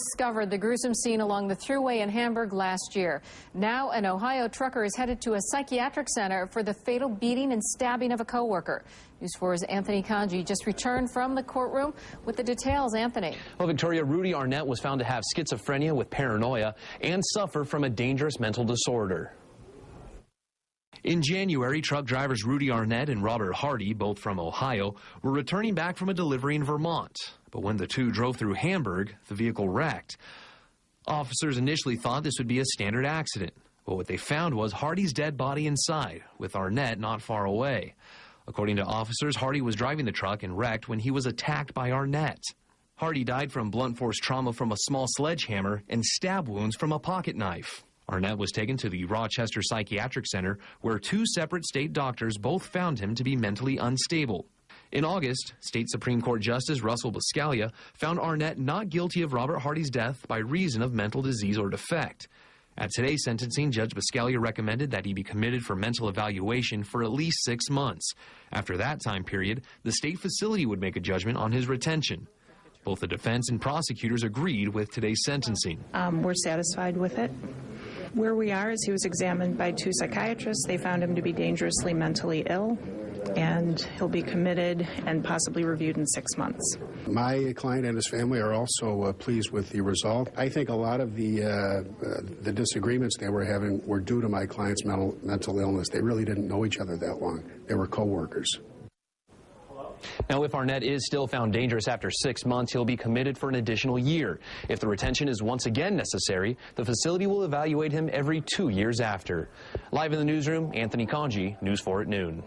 discovered the gruesome scene along the Thruway in Hamburg last year. Now an Ohio trucker is headed to a psychiatric center for the fatal beating and stabbing of a coworker. News 4's Anthony Kanji just returned from the courtroom with the details. Anthony. Well, Victoria, Rudy Arnett was found to have schizophrenia with paranoia and suffer from a dangerous mental disorder. In January, truck drivers Rudy Arnett and Robert Hardy, both from Ohio, were returning back from a delivery in Vermont. But when the two drove through Hamburg, the vehicle wrecked. Officers initially thought this would be a standard accident, but what they found was Hardy's dead body inside, with Arnett not far away. According to officers, Hardy was driving the truck and wrecked when he was attacked by Arnett. Hardy died from blunt force trauma from a small sledgehammer and stab wounds from a pocket knife. Arnett was taken to the Rochester Psychiatric Center, where two separate state doctors both found him to be mentally unstable. In August, State Supreme Court Justice Russell Buscaglia found Arnett not guilty of Robert Hardy's death by reason of mental disease or defect. At today's sentencing, Judge Buscaglia recommended that he be committed for mental evaluation for at least 6 months. After that time period, the state facility would make a judgment on his retention. Both the defense and prosecutors agreed with today's sentencing. We're satisfied with it. Where we are is he was examined by 2 psychiatrists. They found him to be dangerously mentally ill, and he'll be committed and possibly reviewed in 6 months. My client and his family are also pleased with the result. I think a lot of the disagreements they were having were due to my client's mental illness. They really didn't know each other that long. They were coworkers. Now, if Arnett is still found dangerous after 6 months, he'll be committed for an additional year. If the retention is once again necessary, the facility will evaluate him every 2 years after. Live in the newsroom, Anthony Kanji, News 4 at noon.